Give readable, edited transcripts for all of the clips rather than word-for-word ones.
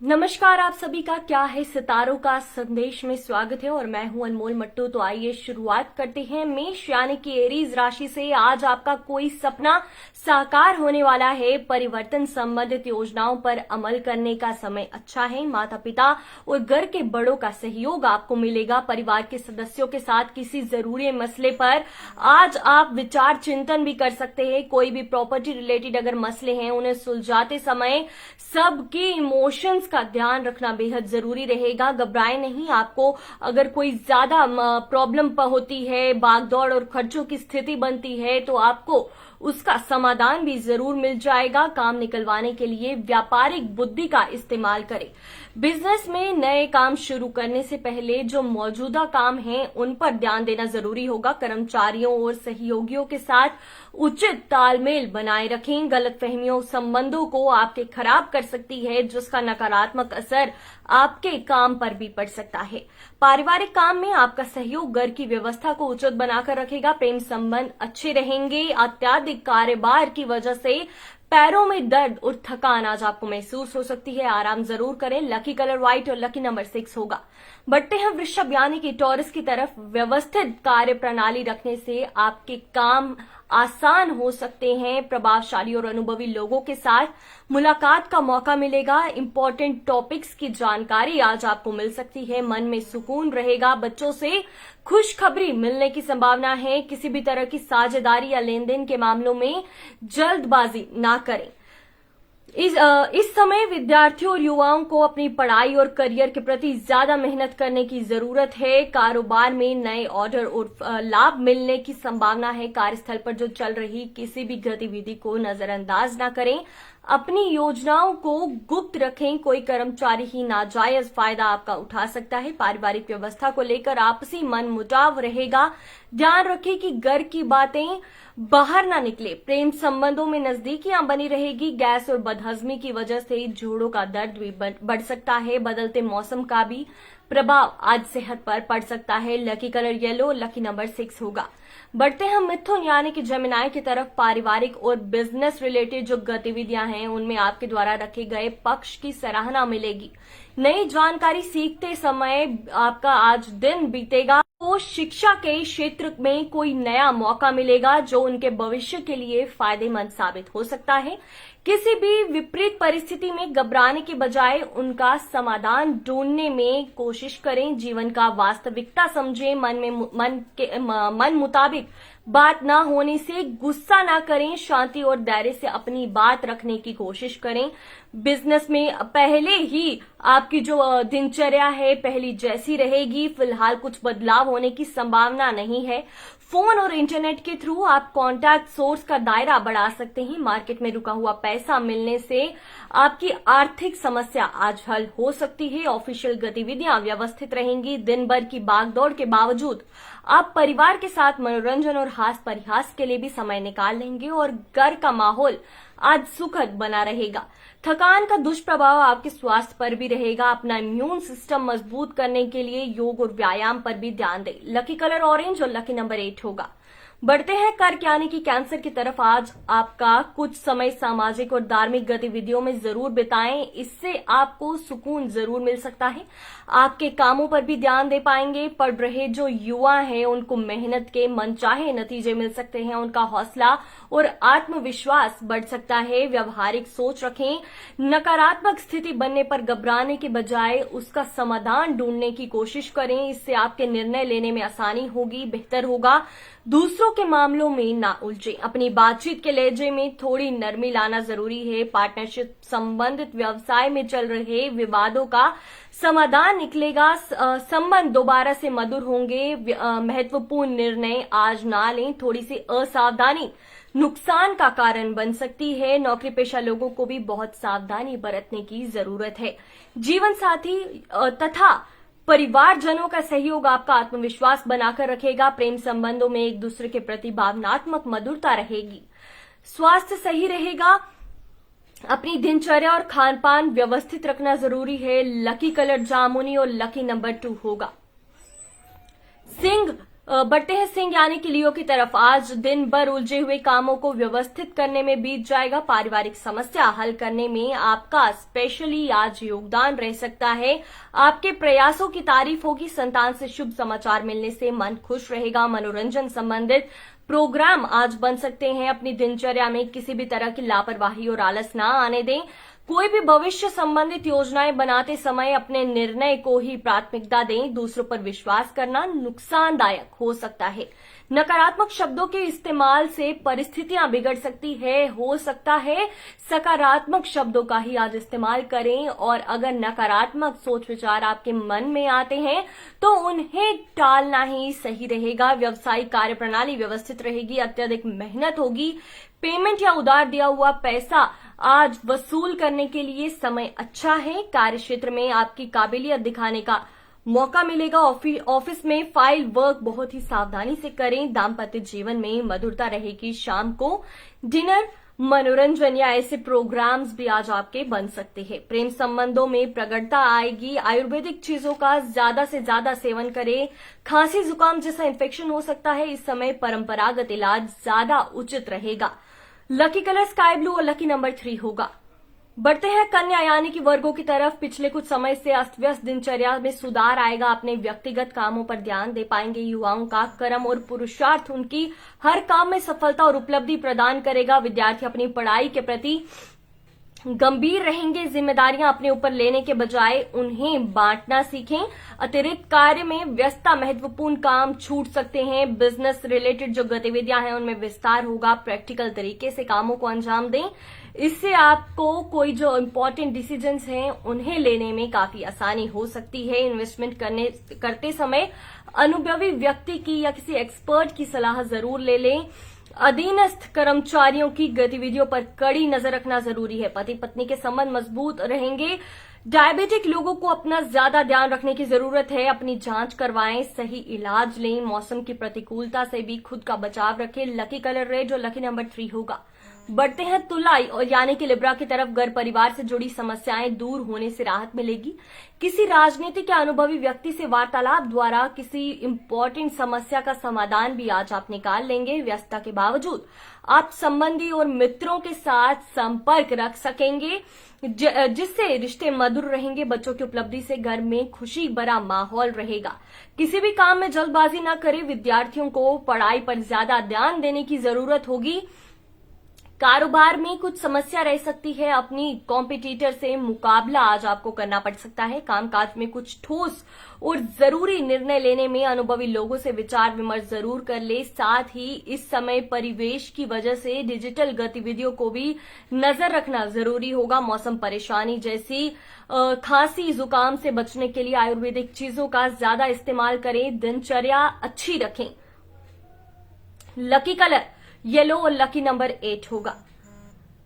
नमस्कार, आप सभी का क्या है सितारों का संदेश में स्वागत है और मैं हूं अनमोल मट्टू। तो आइए शुरुआत करते हैं मेष यानी कि एरीज राशि से। आज आपका कोई सपना साकार होने वाला है। परिवर्तन संबंधित योजनाओं पर अमल करने का समय अच्छा है। माता पिता और घर के बड़ों का सहयोग आपको मिलेगा। परिवार के सदस्यों के साथ किसी जरूरी मसले पर आज आप विचार चिंतन भी कर सकते हैं। कोई भी प्रॉपर्टी रिलेटेड अगर मसले हैं उन्हें सुलझाते समय सबके इमोशंस का ध्यान रखना बेहद जरूरी रहेगा। घबराए नहीं। आपको अगर कोई ज्यादा प्रॉब्लम होती है, भागदौड़ और खर्चों की स्थिति बनती है तो आपको उसका समाधान भी जरूर मिल जाएगा। काम निकलवाने के लिए व्यापारिक बुद्धि का इस्तेमाल करें। बिजनेस में नए काम शुरू करने से पहले जो मौजूदा काम हैं उन पर ध्यान देना जरूरी होगा। कर्मचारियों और सहयोगियों के साथ उचित तालमेल बनाए रखें। गलतफहमियों संबंधों को आपके खराब कर सकती है, जिसका नकारात्मक असर आपके काम पर भी पड़ सकता है। पारिवारिक काम में आपका सहयोग घर की व्यवस्था को उचित बनाकर रखेगा। प्रेम संबंध अच्छे रहेंगे। अत्यधिक कार्यभार की वजह से पैरों में दर्द और थकान आज आपको महसूस हो सकती है। आराम जरूर करें। लकी कलर व्हाइट और लकी नंबर 6 होगा। बढ़ते हैं वृषभ यानी कि टॉरस की तरफ। व्यवस्थित कार्य प्रणाली रखने से आपके काम आसान हो सकते हैं। प्रभावशाली और अनुभवी लोगों के साथ मुलाकात का मौका मिलेगा। इंपॉर्टेंट टॉपिक्स की जानकारी आज आपको मिल सकती है। मन में सुकून रहेगा। बच्चों से खुशखबरी मिलने की संभावना है। किसी भी तरह की साझेदारी या लेन देन के मामलों में जल्दबाजी ना करें। इस समय विद्यार्थियों और युवाओं को अपनी पढ़ाई और करियर के प्रति ज्यादा मेहनत करने की जरूरत है। कारोबार में नए ऑर्डर और लाभ मिलने की संभावना है। कार्यस्थल पर जो चल रही किसी भी गतिविधि को नजरअंदाज न करें। अपनी योजनाओं को गुप्त रखें। कोई कर्मचारी ही नाजायज फायदा आपका उठा सकता है। पारिवारिक व्यवस्था को लेकर आपसी मनमुटाव रहेगा। ध्यान रखें कि घर की बातें बाहर ना निकले। प्रेम संबंधों में नजदीकियां बनी रहेगी। गैस और बदहजमी की वजह से जोड़ों का दर्द भी बढ़ सकता है। बदलते मौसम का भी प्रभाव आज सेहत पर पड़ सकता है। Lucky colour yellow, lucky number 6 होगा। बढ़ते हैं मिथुन यानी कि जेमिनाई की तरफ। पारिवारिक और बिजनेस रिलेटेड जो गतिविधियां हैं उनमें आपके द्वारा रखे गए पक्ष की सराहना मिलेगी। नई जानकारी सीखते समय आपका आज दिन बीतेगा। तो शिक्षा के क्षेत्र में कोई नया मौका मिलेगा जो उनके भविष्य के लिए फायदेमंद साबित हो सकता है। किसी भी विपरीत परिस्थिति में घबराने के बजाय उनका समाधान ढूंढने में कोशिश करें। जीवन का वास्तविकता समझें। मन मुताबिक बात ना होने से गुस्सा ना करें। शांति और धैर्य से अपनी बात रखने की कोशिश करें। बिजनेस में पहले ही आपकी जो दिनचर्या है पहली जैसी रहेगी। फिलहाल कुछ बदलाव होने की संभावना नहीं है। फोन और इंटरनेट के थ्रू आप कॉन्टैक्ट सोर्स का दायरा बढ़ा सकते हैं। मार्केट में रुका हुआ पैसा मिलने से आपकी आर्थिक समस्या आज हल हो सकती है। ऑफिशियल गतिविधियां व्यवस्थित रहेंगी। दिन भर की भागदौड़ के बावजूद आप परिवार के साथ मनोरंजन और हास परिहास के लिए भी समय निकाल लेंगे और घर का माहौल आज सुखद बना रहेगा। थकान का दुष्प्रभाव आपके स्वास्थ्य पर भी रहेगा। अपना इम्यून सिस्टम मजबूत करने के लिए योग और व्यायाम पर भी ध्यान दें। लकी कलर ऑरेंज और लकी नंबर 8 होगा। बढ़ते हैं कर्क यानी कि कैंसर की तरफ। आज आपका कुछ समय सामाजिक और धार्मिक गतिविधियों में जरूर बिताएं। इससे आपको सुकून जरूर मिल सकता है। आपके कामों पर भी ध्यान दे पाएंगे। पढ़ रहे जो युवा हैं उनको मेहनत के मनचाहे नतीजे मिल सकते हैं। उनका हौसला और आत्मविश्वास बढ़ सकता है। व्यवहारिक सोच रखें। नकारात्मक स्थिति बनने पर घबराने के बजाय उसका समाधान ढूंढने की कोशिश करें। इससे आपके निर्णय लेने में आसानी होगी, बेहतर होगा। दूसरों के मामलों में ना उलझे। अपनी बातचीत के लहजे में थोड़ी नरमी लाना जरूरी है। पार्टनरशिप संबंधित व्यवसाय में चल रहे विवादों का समाधान निकलेगा। संबंध दोबारा से मधुर होंगे। महत्वपूर्ण निर्णय आज ना लें। थोड़ी सी असावधानी नुकसान का कारण बन सकती है। नौकरी पेशा लोगों को भी बहुत सावधानी बरतने की जरूरत है। जीवन साथी तथा परिवारजनों का सहयोग आपका आत्मविश्वास बनाकर रखेगा। प्रेम संबंधों में एक दूसरे के प्रति भावनात्मक मधुरता रहेगी। स्वास्थ्य सही रहेगा। अपनी दिनचर्या और खान पान व्यवस्थित रखना जरूरी है। लकी कलर जामुनी और लकी नंबर 2 होगा। सिंह बढ़ते हैं सिंह यानी कि लियो की तरफ। आज दिन भर उलझे हुए कामों को व्यवस्थित करने में बीत जाएगा। पारिवारिक समस्या हल करने में आपका स्पेशली आज योगदान रह सकता है। आपके प्रयासों की तारीफ होगी। संतान से शुभ समाचार मिलने से मन खुश रहेगा। मनोरंजन संबंधित प्रोग्राम आज बन सकते हैं। अपनी दिनचर्या में किसी भी तरह की लापरवाही और आलस ना आने दें। कोई भी भविष्य संबंधित योजनाएं बनाते समय अपने निर्णय को ही प्राथमिकता दें। दूसरों पर विश्वास करना नुकसानदायक हो सकता है। नकारात्मक शब्दों के इस्तेमाल से परिस्थितियां बिगड़ सकती है। हो सकता है सकारात्मक शब्दों का ही आज इस्तेमाल करें, और अगर नकारात्मक सोच विचार आपके मन में आते हैं तो उन्हें टालना ही सही रहेगा। व्यवसायिक कार्यप्रणाली व्यवस्थित रहेगी। अत्यधिक मेहनत होगी। पेमेंट या उधार दिया हुआ पैसा आज वसूल करने के लिए समय अच्छा है। कार्य क्षेत्र में आपकी काबिलियत दिखाने का मौका मिलेगा। ऑफिस में फाइल वर्क बहुत ही सावधानी से करें। दाम्पत्य जीवन में मधुरता रहेगी। शाम को डिनर, मनोरंजन या ऐसे प्रोग्राम्स भी आज आपके बन सकते हैं। प्रेम संबंधों में प्रगड़ता आएगी। आयुर्वेदिक चीजों का ज्यादा से ज्यादा सेवन करें। खांसी जुकाम जैसा इन्फेक्शन हो सकता है। इस समय परंपरागत इलाज ज्यादा उचित रहेगा। लकी कलर स्काई ब्लू और लकी नंबर 3 होगा। बढ़ते हैं कन्या यानी कि वर्गों की तरफ। पिछले कुछ समय से अस्त व्यस्त दिनचर्या में सुधार आएगा। अपने व्यक्तिगत कामों पर ध्यान दे पाएंगे। युवाओं का कर्म और पुरुषार्थ उनकी हर काम में सफलता और उपलब्धि प्रदान करेगा। विद्यार्थी अपनी पढ़ाई के प्रति गंभीर रहेंगे। जिम्मेदारियां अपने ऊपर लेने के बजाय उन्हें बांटना सीखें। अतिरिक्त कार्य में व्यस्तता, महत्वपूर्ण काम छूट सकते हैं। बिजनेस रिलेटेड जो गतिविधियां हैं उनमें विस्तार होगा। प्रैक्टिकल तरीके से कामों को अंजाम दें। इससे आपको कोई जो इम्पोर्टेंट डिसीजंस हैं उन्हें लेने में काफी आसानी हो सकती है। इन्वेस्टमेंट करते समय अनुभवी व्यक्ति की या किसी एक्सपर्ट की सलाह जरूर ले लें। अधीनस्थ कर्मचारियों की गतिविधियों पर कड़ी नजर रखना जरूरी है। पति पत्नी के संबंध मजबूत रहेंगे। डायबिटिक लोगों को अपना ज्यादा ध्यान रखने की जरूरत है। अपनी जांच करवाएं, सही इलाज लें। मौसम की प्रतिकूलता से भी खुद का बचाव रखें। लकी कलर रेड और लकी नंबर 3 होगा। बढ़ते हैं तुला और यानी कि लिब्रा की तरफ। घर परिवार से जुड़ी समस्याएं दूर होने से राहत मिलेगी। किसी राजनीतिक या अनुभवी व्यक्ति से वार्तालाप द्वारा किसी इंपॉर्टेंट समस्या का समाधान भी आज आप निकाल लेंगे। व्यस्तता के बावजूद आप संबंधी और मित्रों के साथ संपर्क रख सकेंगे, जिससे रिश्ते मधुर रहेंगे। बच्चों की उपलब्धि से घर में खुशी भरा माहौल रहेगा। किसी भी काम में जल्दबाजी न करें। विद्यार्थियों को पढ़ाई पर ज्यादा ध्यान देने की जरूरत होगी। कारोबार में कुछ समस्या रह सकती है। अपनी कॉम्पिटिटर से मुकाबला आज आपको करना पड़ सकता है। कामकाज में कुछ ठोस और जरूरी निर्णय लेने में अनुभवी लोगों से विचार विमर्श जरूर कर ले। साथ ही इस समय परिवेश की वजह से डिजिटल गतिविधियों को भी नजर रखना जरूरी होगा। मौसम परेशानी जैसी खांसी जुकाम से बचने के लिए आयुर्वेदिक चीजों का ज्यादा इस्तेमाल करें। दिनचर्या अच्छी रखें। लकी कलर येलो और लकी नंबर 8 होगा।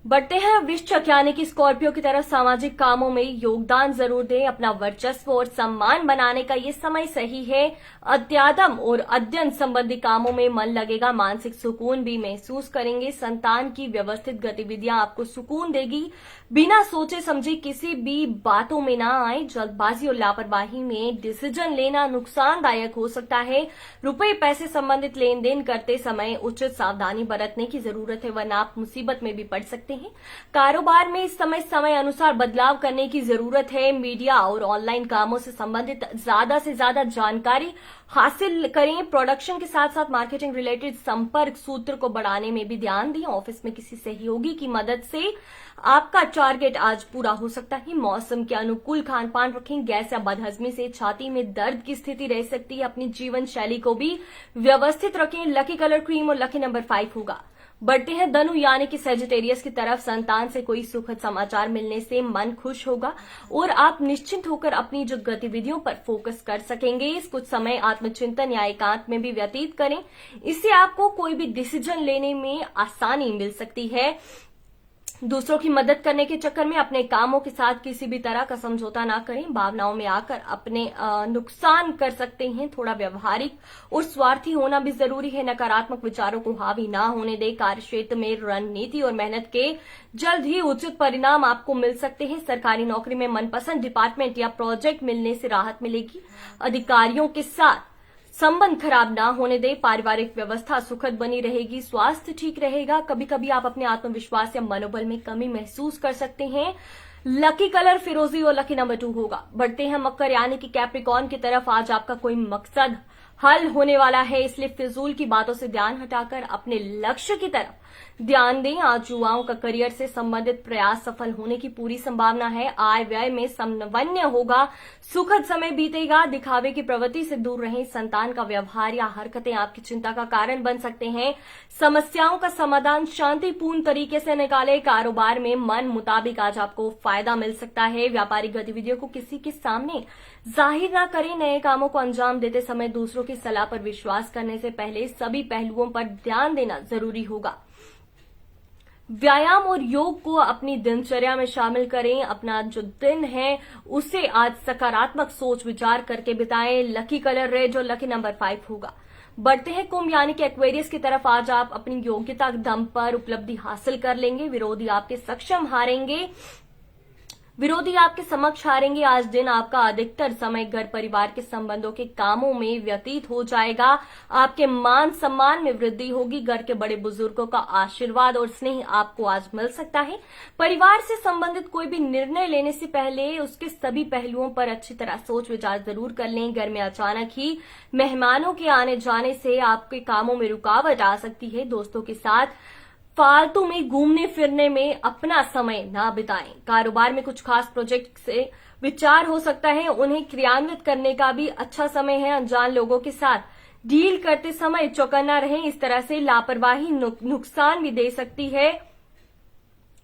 बढ़ते हैं वृश्चिक यानी कि स्कॉर्पियो की तरफ। सामाजिक कामों में योगदान जरूर दें। अपना वर्चस्व और सम्मान बनाने का ये समय सही है। अध्यात्म और अध्ययन संबंधी कामों में मन लगेगा। मानसिक सुकून भी महसूस करेंगे। संतान की व्यवस्थित गतिविधियां आपको सुकून देगी। बिना सोचे समझे किसी भी बातों में ना आए। जल्दबाजी और लापरवाही में डिसीजन लेना नुकसानदायक हो सकता है। रुपए पैसे संबंधित लेन देन करते समय उचित सावधानी बरतने की जरूरत है, वरना आप मुसीबत में भी पड़ सकते हैं। कारोबार में इस समय अनुसार बदलाव करने की जरूरत है। मीडिया और ऑनलाइन कामों से संबंधित ज्यादा से ज्यादा जानकारी हासिल करें। प्रोडक्शन के साथ साथ मार्केटिंग रिलेटेड संपर्क सूत्र को बढ़ाने में भी ध्यान दें। ऑफिस में किसी सहयोगी की मदद से आपका टारगेट आज पूरा हो सकता है। मौसम के अनुकूल खान पान रखें। गैस या बदहजमी से छाती में दर्द की स्थिति रह सकती है। अपनी जीवन शैली को भी व्यवस्थित रखें। लकी कलर क्रीम और लकी नंबर 5 होगा। बढ़ते हैं धनु यानी कि सेजिटेरियस की तरफ। संतान से कोई सुखद समाचार मिलने से मन खुश होगा और आप निश्चिंत होकर अपनी जो गतिविधियों पर फोकस कर सकेंगे। इस कुछ समय आत्मचिंतन या एकांत में भी व्यतीत करें। इससे आपको कोई भी डिसीजन लेने में आसानी मिल सकती है। दूसरों की मदद करने के चक्कर में अपने कामों के साथ किसी भी तरह का समझौता ना करें। भावनाओं में आकर अपने नुकसान कर सकते हैं। थोड़ा व्यवहारिक और स्वार्थी होना भी जरूरी है। नकारात्मक विचारों को हावी ना होने दें। कार्य क्षेत्र में रणनीति और मेहनत के जल्द ही उचित परिणाम आपको मिल सकते हैं। सरकारी नौकरी में मनपसंद डिपार्टमेंट या प्रोजेक्ट मिलने से राहत मिलेगी। अधिकारियों के साथ संबंध खराब ना होने दे, पारिवारिक व्यवस्था सुखद बनी रहेगी, स्वास्थ्य ठीक रहेगा। कभी कभी आप अपने आत्मविश्वास या मनोबल में कमी महसूस कर सकते हैं। लकी कलर फिरोजी और लकी नंबर 2 होगा। बढ़ते हैं मकर यानी कि कैप्रिकॉर्न की तरफ। आज आपका कोई मकसद हल होने वाला है, इसलिए फिजूल की बातों से ध्यान हटाकर अपने लक्ष्य की तरफ ध्यान दें। आज युवाओं का करियर से संबंधित प्रयास सफल होने की पूरी संभावना है। आय व्यय में समन्वय होगा, सुखद समय बीतेगा। दिखावे की प्रवृत्ति से दूर रहें। संतान का व्यवहार या हरकतें आपकी चिंता का कारण बन सकते हैं। समस्याओं का समाधान शांतिपूर्ण तरीके से निकालें। कारोबार में मन मुताबिक आज आपको फायदा मिल सकता है। व्यापारिक गतिविधियों को किसी के सामने जाहिर ना करें। नए कामों को अंजाम देते समय दूसरों की सलाह पर विश्वास करने से पहले सभी पहलुओं पर ध्यान देना जरूरी होगा। व्यायाम और योग को अपनी दिनचर्या में शामिल करें। अपना जो दिन है उसे आज सकारात्मक सोच विचार करके बिताएं। लकी कलर रेड और लकी नंबर 5 होगा। बढ़ते हैं कुंभ यानी कि एक्वेरियस की तरफ। आज आप अपनी योग्यता के दम पर उपलब्धि हासिल कर लेंगे। विरोधी आपके समक्ष हारेंगे। आज दिन आपका अधिकतर समय घर परिवार के संबंधों के कामों में व्यतीत हो जाएगा। आपके मान सम्मान में वृद्धि होगी। घर के बड़े बुजुर्गों का आशीर्वाद और स्नेह आपको आज मिल सकता है। परिवार से संबंधित कोई भी निर्णय लेने से पहले उसके सभी पहलुओं पर अच्छी तरह सोच विचार जरूर कर लें। घर में अचानक ही मेहमानों के आने जाने से आपके कामों में रुकावट आ सकती है। दोस्तों के साथ फालतू में घूमने फिरने में अपना समय ना बिताएं। कारोबार में कुछ खास प्रोजेक्ट से विचार हो सकता है, उन्हें क्रियान्वित करने का भी अच्छा समय है। अनजान लोगों के साथ डील करते समय चौकन्ना रहें, इस तरह से लापरवाही नुकसान भी दे सकती है।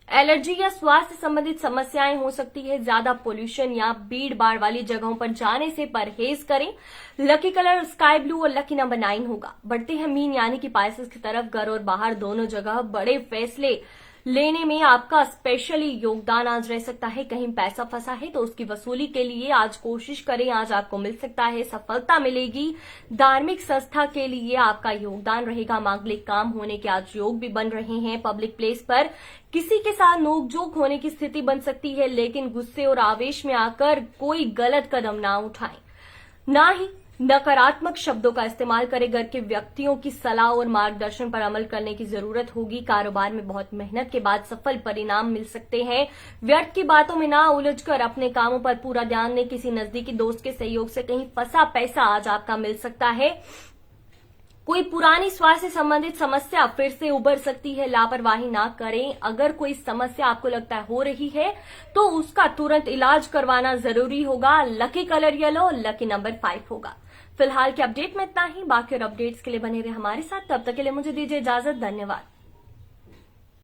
एलर्जी या स्वास्थ्य संबंधित समस्याएं हो सकती है। ज्यादा पोल्यूशन या भीड़ भाड़ वाली जगहों पर जाने से परहेज करें। लकी कलर स्काई ब्लू और लकी नंबर 9 होगा। बढ़ते हैं मीन यानी कि पाइसेस की तरफ। घर और बाहर दोनों जगह बड़े फैसले लेने में आपका स्पेशली योगदान आज रह सकता है। कहीं पैसा फंसा है तो उसकी वसूली के लिए आज कोशिश करें, आज आपको मिल सकता है, सफलता मिलेगी। धार्मिक संस्था के लिए आपका योगदान रहेगा। मांगलिक काम होने के आज योग भी बन रहे हैं। पब्लिक प्लेस पर किसी के साथ नोकझोंक होने की स्थिति बन सकती है, लेकिन गुस्से और आवेश में आकर कोई गलत कदम ना उठाएं। ना ही नकारात्मक शब्दों का इस्तेमाल करें। घर के व्यक्तियों की सलाह और मार्गदर्शन पर अमल करने की जरूरत होगी। कारोबार में बहुत मेहनत के बाद सफल परिणाम मिल सकते हैं। व्यर्थ की बातों में ना उलझकर अपने कामों पर पूरा ध्यान दें। किसी नजदीकी दोस्त के सहयोग से कहीं फंसा पैसा आज आपका मिल सकता है। कोई पुरानी स्वास्थ्य से संबंधित समस्या फिर से उभर सकती है, लापरवाही ना करें। अगर कोई समस्या आपको लगता है हो रही है तो उसका तुरंत इलाज करवाना जरूरी होगा। Lucky colour yellow, lucky number 5 होगा। फिलहाल के अपडेट में इतना ही। बाकी और अपडेट्स के लिए बने रहे हमारे साथ। तब तक के लिए मुझे दीजिए इजाजत। धन्यवाद।